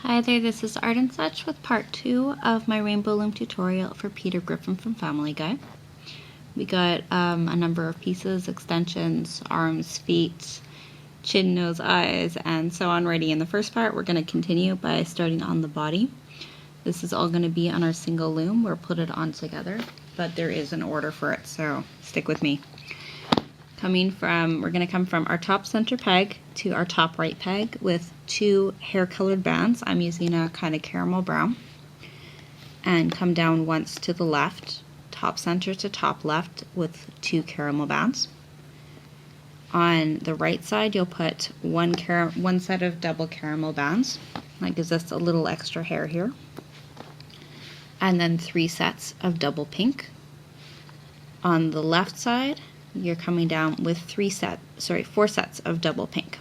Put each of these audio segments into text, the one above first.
Hi there, this is Art and Such with part 2 of my Rainbow Loom tutorial for Peter Griffin from Family Guy. We got a number of pieces, extensions, arms, feet, chin, nose, eyes, and so on ready. In the first part, we're going to continue by starting on the body. This is all going to be on our single loom. We'll put it on together, but there is an order for it, so stick with me. We're going to come from our top center peg to our top right peg with 2 hair colored bands. I'm using a kind of caramel brown. And come down once to the left, top center to top left with 2 caramel bands. On the right side, you'll put one set of double caramel bands. That gives us a little extra hair here. And then 3 sets of double pink. On the left side, you're coming down with 4 sets of double pink.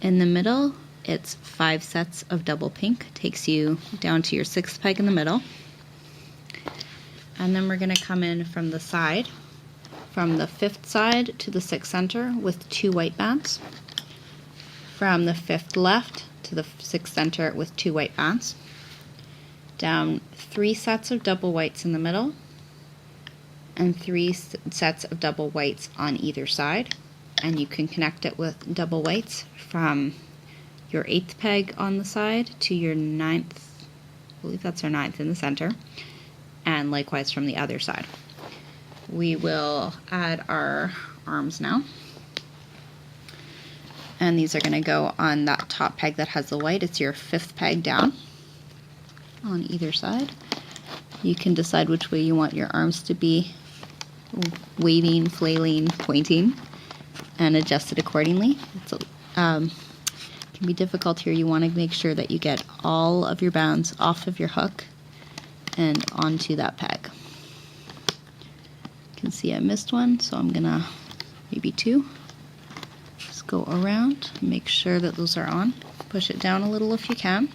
In the middle, it's 5 sets of double pink. Takes you down to your 6th peg in the middle. And then we're going to come in from the side, from the 5th side to the 6th center with 2 white bands. From the 5th left to the 6th center with 2 white bands. Down 3 sets of double whites in the middle, and 3 sets of double whites on either side, and you can connect it with double whites from your 8th peg on the side to your 9th, I believe that's our 9th in the center, and likewise from the other side. We will add our arms now, and these are going to go on that top peg that has the white. It's your 5th peg down on either side. You can decide which way you want your arms to be, waving, flailing, pointing, and adjust it accordingly. It can be difficult here. You want to make sure that you get all of your bands off of your hook and onto that peg. You can see I missed one, so I'm gonna maybe 2. Just go around, make sure that those are on. Push it down a little if you can.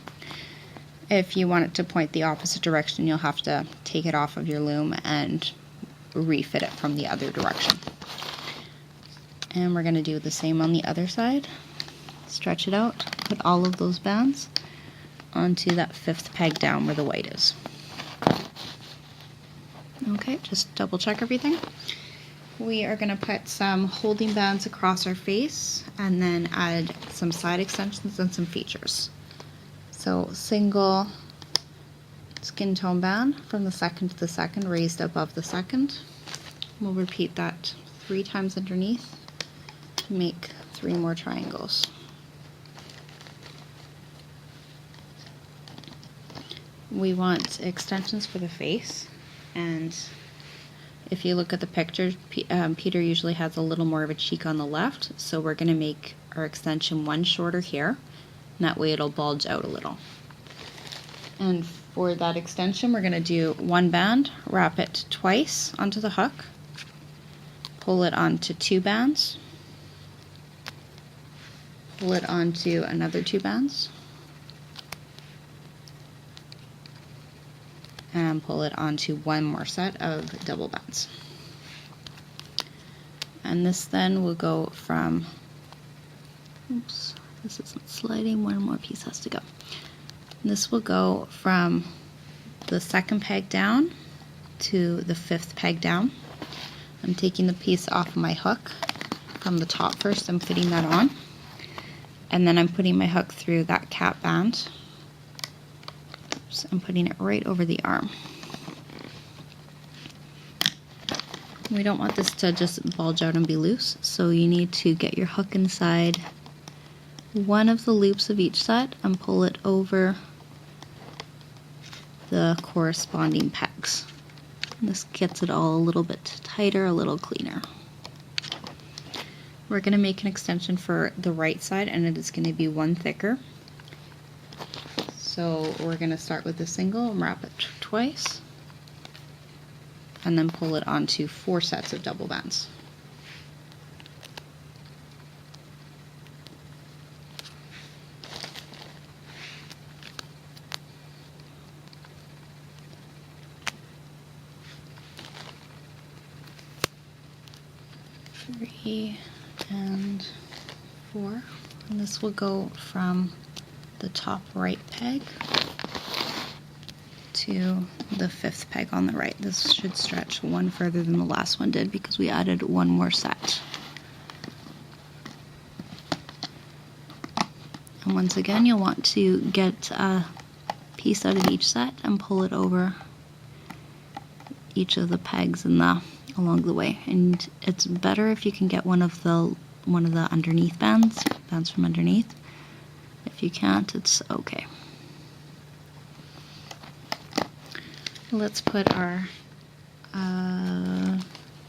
If you want it to point the opposite direction, you'll have to take it off of your loom and refit it from the other direction. And we're going to do the same on the other side. Stretch it out, put all of those bands onto that 5th peg down where the white is. Okay, just double check everything. We are going to put some holding bands across our face and then add some side extensions and some features. So single skin tone band from the 2nd to the 2nd, raised above the 2nd. We'll repeat that 3 times underneath to make 3 more triangles. We want extensions for the face, and if you look at the picture, Peter usually has a little more of a cheek on the left, so we're going to make our extension 1 shorter here. And that way it'll bulge out a little. And for that extension, we're going to do 1 band, wrap it twice onto the hook, pull it onto 2 bands, pull it onto another 2 bands, and pull it onto 1 more set of double bands. And this then will go from, oops, this isn't sliding, 1 more piece has to go. This will go from the 2nd peg down to the 5th peg down. I'm taking the piece off of my hook from the top first. I'm fitting that on. And then I'm putting my hook through that cap band. Oops, I'm putting it right over the arm. We don't want this to just bulge out and be loose, so you need to get your hook inside one of the loops of each set and pull it over the corresponding pegs. And this gets it all a little bit tighter, a little cleaner. We're going to make an extension for the right side, and it is going to be 1 thicker. So we're going to start with the single and wrap it twice, and then pull it onto 4 sets of double bands. Three and 4. And this will go from the top right peg to the 5th peg on the right. This should stretch one further than the last one did because we added one more set. And once again, you'll want to get a piece out of each set and pull it over each of the pegs in along the way. And it's better if you can get one of the underneath bands from underneath. If you can't, it's okay. Let's put our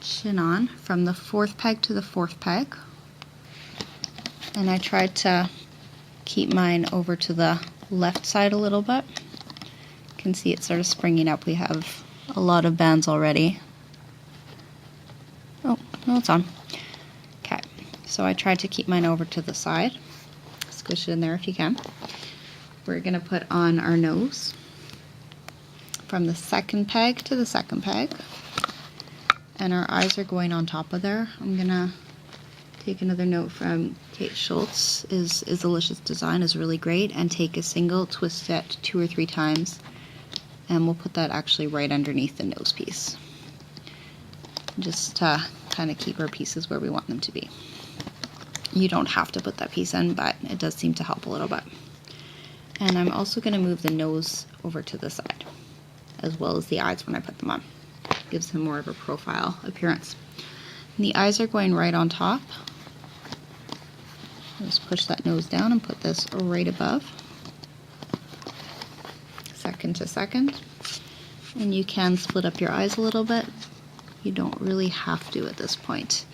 chin on from the 4th peg to the 4th peg. And I tried to keep mine over to the left side a little bit. You can see it's sort of springing up. We have a lot of bands already. Oh, no, it's on. Okay, so I tried to keep mine over to the side. Squish it in there if you can. We're going to put on our nose from the 2nd peg to the 2nd peg. And our eyes are going on top of there. I'm going to take another note from Kate Schultz. Is Delicious Design is really great. And take a single, twist it 2 or 3 times. And we'll put that actually right underneath the nose piece. Just to kind of keep our pieces where we want them to be. You don't have to put that piece in, but it does seem to help a little bit. And I'm also going to move the nose over to the side, as well as the eyes when I put them on. Gives him more of a profile appearance. And the eyes are going right on top. Just push that nose down and put this right above. 2nd to 2nd. And you can split up your eyes a little bit. You don't really have to at this point.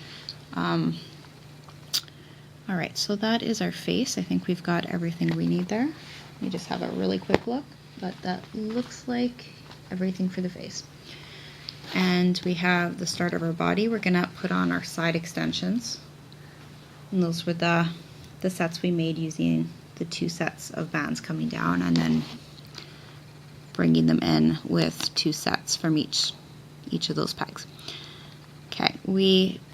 Alright, so that is our face. I think we've got everything we need there. Let me just have a really quick look, but that looks like everything for the face. And we have the start of our body. We're gonna put on our side extensions. And those were the sets we made using the 2 sets of bands coming down and then bringing them in with 2 sets from each of those pegs. Okay,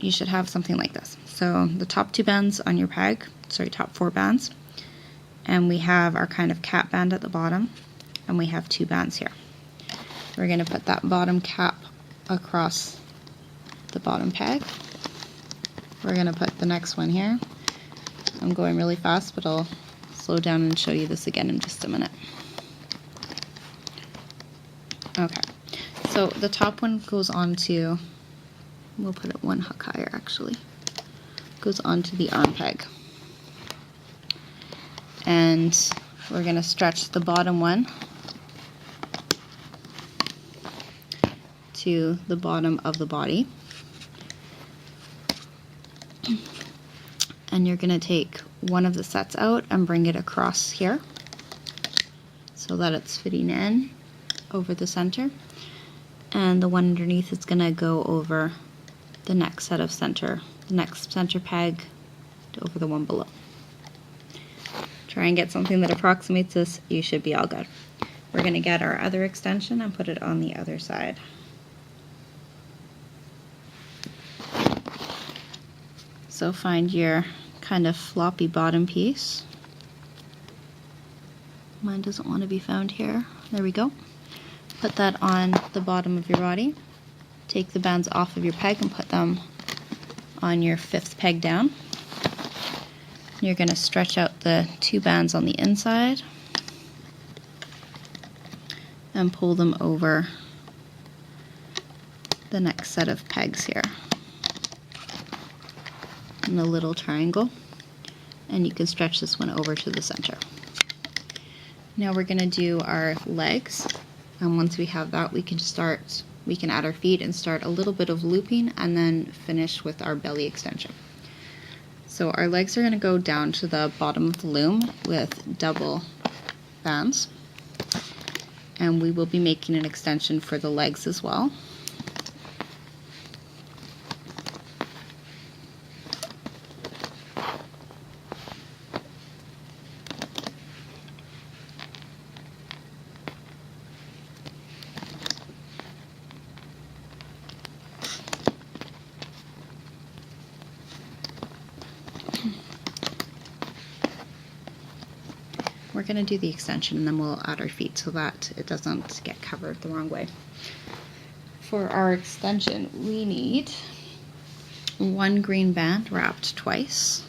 you should have something like this. So the top 2 bands on your peg, top 4 bands, and we have our kind of cap band at the bottom, and we have 2 bands here. We're going to put that bottom cap across the bottom peg. We're going to put the next one here. I'm going really fast, but I'll slow down and show you this again in just a minute. Okay, so the top one goes on to, we'll put it 1 hook higher actually, goes onto the arm peg. And we're going to stretch the bottom one to the bottom of the body. And you're going to take one of the sets out and bring it across here so that it's fitting in over the center. And the one underneath is going to go over the next set of the next center peg over the one below. Try and get something that approximates this, you should be all good. We're going to get our other extension and put it on the other side. So find your kind of floppy bottom piece. Mine doesn't want to be found here. There we go. Put that on the bottom of your body. Take the bands off of your peg and put them on your 5th peg down. You're going to stretch out the 2 bands on the inside and pull them over the next set of pegs here in a little triangle, and you can stretch this one over to the center. Now we're going to do our legs, and once we have that we can add our feet and start a little bit of looping and then finish with our belly extension. So our legs are going to go down to the bottom of the loom with double bands, and we will be making an extension for the legs as well. we're going to do the extension and then we'll add our feet so that it doesn't get covered the wrong way. For our extension, we need 1 green band wrapped twice,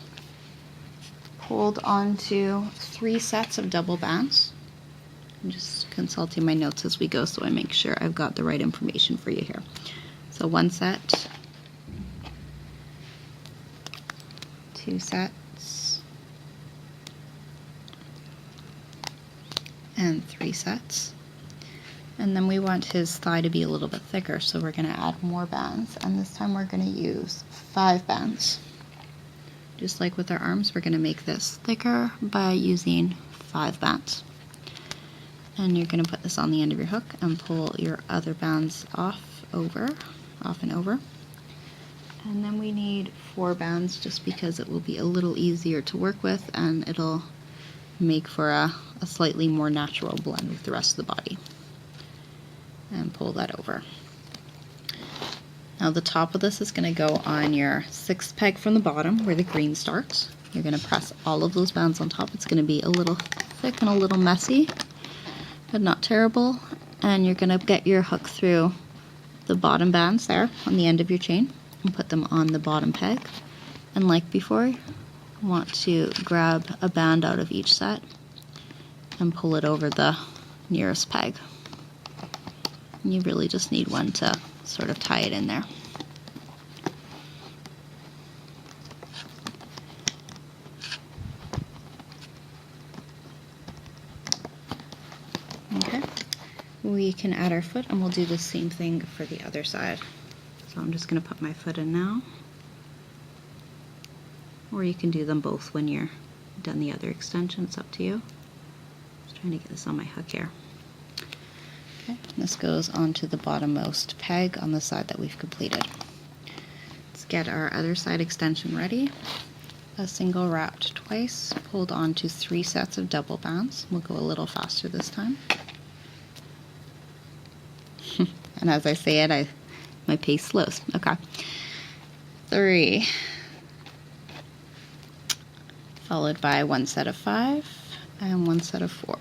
pulled onto 3 sets of double bands. I'm just consulting my notes as we go so I make sure I've got the right information for you here. So 1 set, 2 sets, and 3 sets. And then we want his thigh to be a little bit thicker, so we're going to add more bands, and this time we're going to use 5 bands. Just like with our arms, we're going to make this thicker by using 5 bands. And you're going to put this on the end of your hook and pull your other bands off and over. And then we need 4 bands just because it will be a little easier to work with and it'll make for a slightly more natural blend with the rest of the body. And pull that over. Now the top of this is going to go on your 6th peg from the bottom where the green starts. You're going to press all of those bands on top. It's going to be a little thick and a little messy, but not terrible. And you're going to get your hook through the bottom bands there on the end of your chain and put them on the bottom peg. And like before, you want to grab a band out of each set and pull it over the nearest peg. You really just need one to sort of tie it in there. Okay, we can add our foot and we'll do the same thing for the other side. So I'm just going to put my foot in now. Or you can do them both when you're done the other extension, it's up to you. Just trying to get this on my hook here. Okay, this goes onto the bottommost peg on the side that we've completed. Let's get our other side extension ready. A single wrapped twice, pulled onto 3 sets of double bands. We'll go a little faster this time. And as I say it, my pace slows. Okay. 3. Followed by 1 set of 5 and 1 set of 4.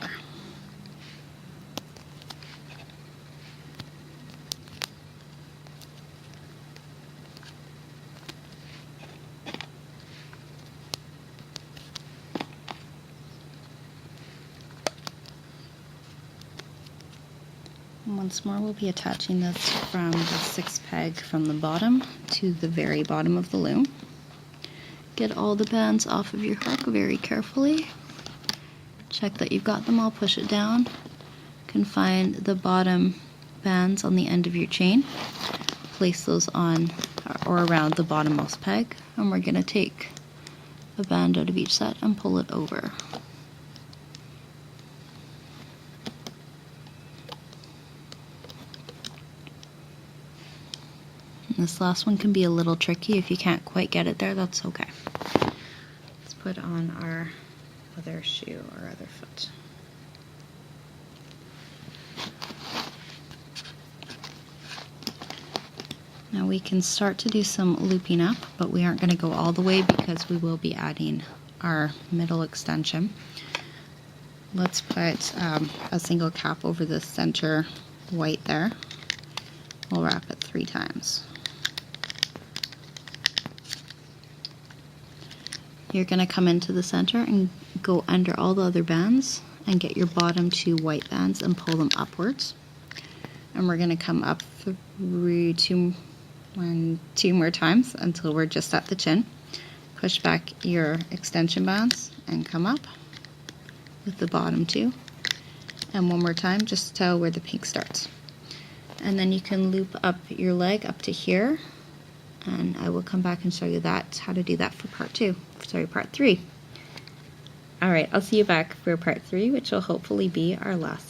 Once more, we'll be attaching this from the 6th peg from the bottom to the very bottom of the loom. Get all the bands off of your hook very carefully. Check that you've got them all, push it down. You can find the bottom bands on the end of your chain. Place those on or around the bottommost peg, and we're going to take a band out of each set and pull it over. This last one can be a little tricky. If you can't quite get it there, that's okay. Let's put on our other shoe or other foot. Now we can start to do some looping up, but we aren't going to go all the way because we will be adding our middle extension. Let's put a single cap over the center white there. We'll wrap it 3 times. You're going to come into the center and go under all the other bands and get your bottom 2 white bands and pull them upwards. And we're going to come up 2 more times until we're just at the chin. Push back your extension bands and come up with the bottom 2. And one more time just to where the pink starts. And then you can loop up your leg up to here. And I will come back and show you how to do that for part 3. Alright, I'll see you back for part 3, which will hopefully be our last